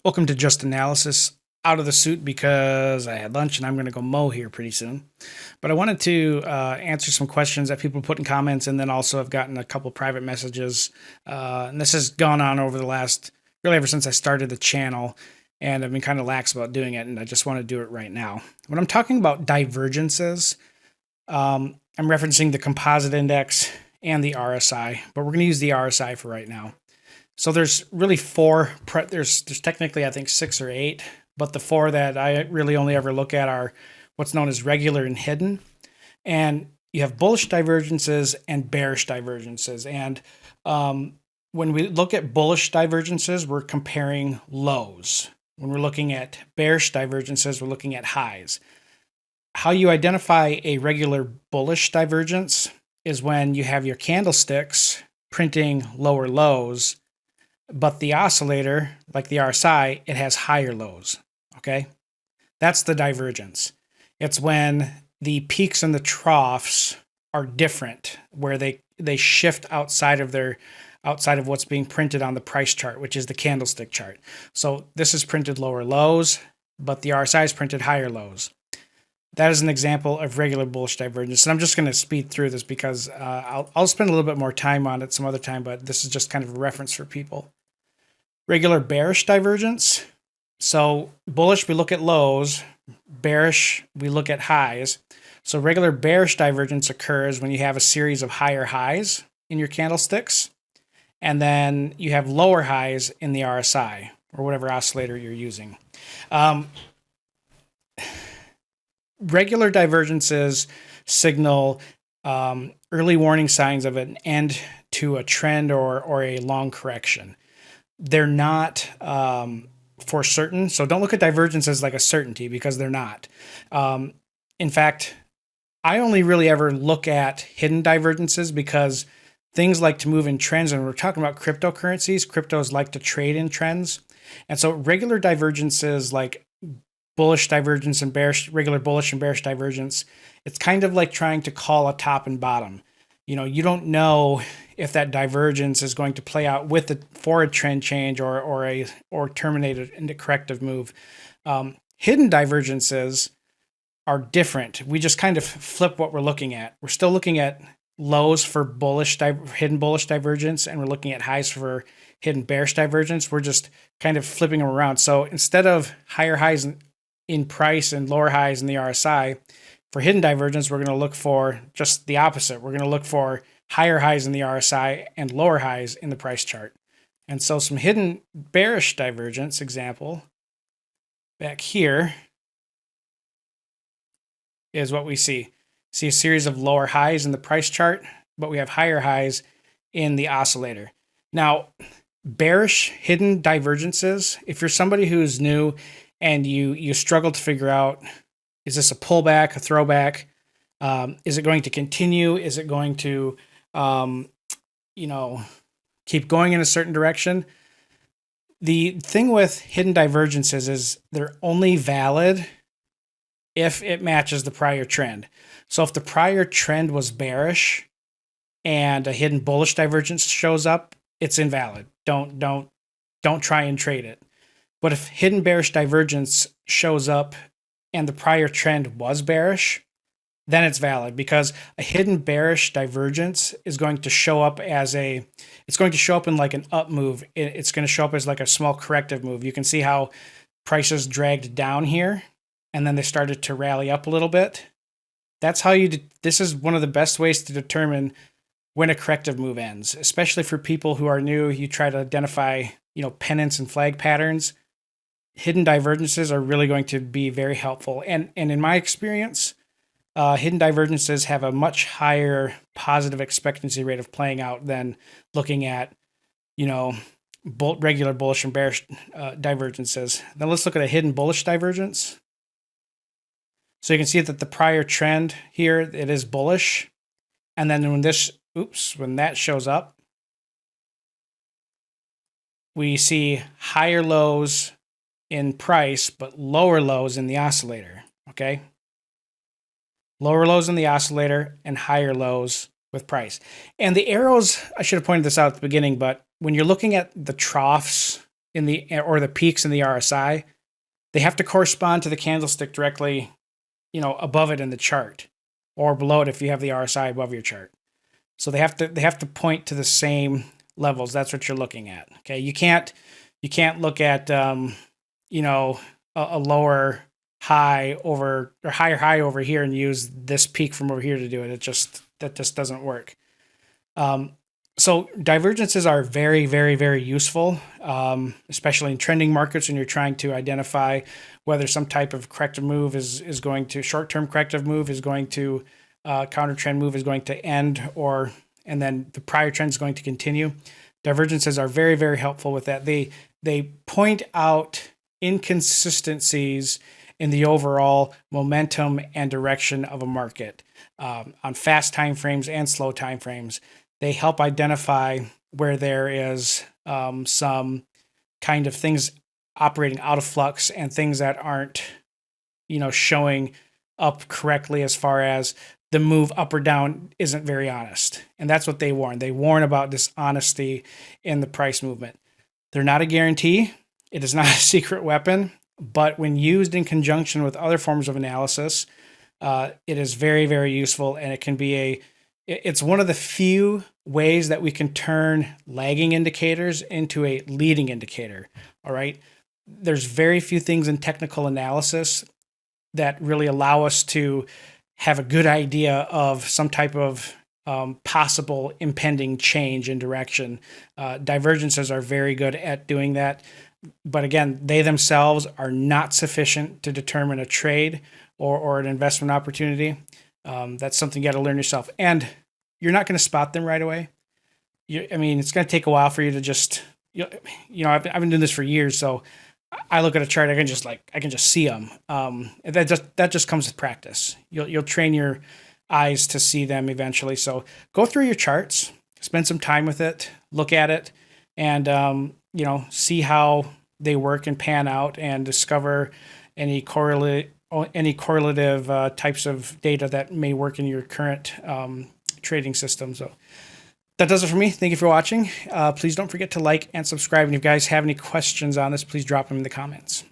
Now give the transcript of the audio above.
Welcome to Just Analysis. Out of the suit because I had lunch and I'm going to go mow here pretty soon. But I wanted to answer some questions that people put in comments, and then also I've gotten a couple private messages. And this has gone on over the last, really ever since I started the channel, and I've been kind of lax about doing it, and I just want to do it right now. When I'm talking about divergences, I'm referencing the composite index and the RSI, but we're going to use the RSI for right now. So there's really four. There's technically I think six or eight, but the four that I really only ever look at are what's known as regular and hidden. And you have bullish divergences and bearish divergences. And when we look at bullish divergences, we're comparing lows. When we're looking at bearish divergences, we're looking at highs. How you identify a regular bullish divergence is when you have your candlesticks printing lower lows, but the oscillator, like the RSI, it has higher lows. Okay, that's the divergence. It's when the peaks and the troughs are different, where they shift outside of what's being printed on the price chart, which is the candlestick chart. So this is printed lower lows, but the RSI is printed higher lows. That is an example of regular bullish divergence. And I'm just going to speed through this because I'll spend a little bit more time on it some other time, but this is just kind of a reference for people. Regular bearish divergence. So bullish, we look at lows. Bearish, we look at highs. So regular bearish divergence occurs when you have a series of higher highs in your candlesticks, and then you have lower highs in the RSI or whatever oscillator you're using. Regular divergences signal early warning signs of an end to a trend or a long correction. They're not for certain. So don't look at divergences like a certainty, because they're not. In fact, I only really ever look at hidden divergences because things like to move in trends, and we're talking about cryptocurrencies. Cryptos like to trade in trends. And so regular divergences like bullish divergence and regular bullish and bearish divergence, it's kind of like trying to call a top and bottom. You don't know if that divergence is going to play out with for a trend change or terminate it into corrective move. Hidden divergences are different. We just kind of flip what we're looking at. We're still looking at lows for hidden bullish divergence, and we're looking at highs for hidden bearish divergence. We're just kind of flipping them around. So instead of higher highs in price and lower highs in the RSI, for hidden divergence, we're going to look for just the opposite. We're going to look for higher highs in the RSI and lower highs in the price chart. And so some hidden bearish divergence example back here is what we see. See a series of lower highs in the price chart, but we have higher highs in the oscillator. Now, bearish hidden divergences, if you're somebody who's new and you struggle to figure out, is this a pullback, a throwback? Is it going to continue? Is it going to, keep going in a certain direction? The thing with hidden divergences is they're only valid if it matches the prior trend. So if the prior trend was bearish and a hidden bullish divergence shows up, it's invalid. Don't try and trade it. But if hidden bearish divergence shows up and the prior trend was bearish, then it's valid, because a hidden bearish divergence is going to show up it's going to show up in like an up move. It's going to show up as like a small corrective move. You can see how prices dragged down here and then they started to rally up a little bit. That's how this is one of the best ways to determine when a corrective move ends, especially for people who are new. You try to identify, pennants and flag patterns. Hidden divergences are really going to be very helpful. And in my experience, hidden divergences have a much higher positive expectancy rate of playing out than looking at, regular bullish and bearish divergences. Then let's look at a hidden bullish divergence. So you can see that the prior trend here, it is bullish. And then when that shows up, we see higher lows in price, but lower lows in the oscillator. Okay. Lower lows in the oscillator and higher lows with price. And the arrows, I should have pointed this out at the beginning, but when you're looking at the troughs in the peaks in the RSI, they have to correspond to the candlestick directly, above it in the chart, or below it if you have the RSI above your chart. So they have to point to the same levels. That's what you're looking at. Okay, you can't look at a lower high over or higher high over here and use this peak from over here to do it. That just doesn't work. So divergences are very, very, very useful, especially in trending markets when you're trying to identify whether some type of corrective move is going to, short-term corrective move is going to, counter trend move is going to end, and then the prior trend is going to continue. Divergences are very, very helpful with that. They point out inconsistencies in the overall momentum and direction of a market on fast time frames and slow time frames. They help identify where there is some kind of things operating out of flux and things that aren't, showing up correctly as far as the move up or down isn't very honest. And that's what they warn. They warn about dishonesty in the price movement. They're not a guarantee. It is not a secret weapon, but when used in conjunction with other forms of analysis, it is very, very useful, and it can be it's one of the few ways that we can turn lagging indicators into a leading indicator. All right. There's very few things in technical analysis that really allow us to have a good idea of some type of possible impending change in direction. Divergences are very good at doing that. But again, they themselves are not sufficient to determine a trade or an investment opportunity. That's something you got to learn yourself. And you're not going to spot them right away. It's going to take a while for you to just, I've been doing this for years. So I look at a chart, I can just see them. That just comes with practice. You'll train your eyes to see them eventually. So go through your charts, spend some time with it, look at it, and, see how they work and pan out, and discover any correlative types of data that may work in your current trading system. So that does it for me. Thank you for watching. Please don't forget to like and subscribe. And if you guys have any questions on this, please drop them in the comments.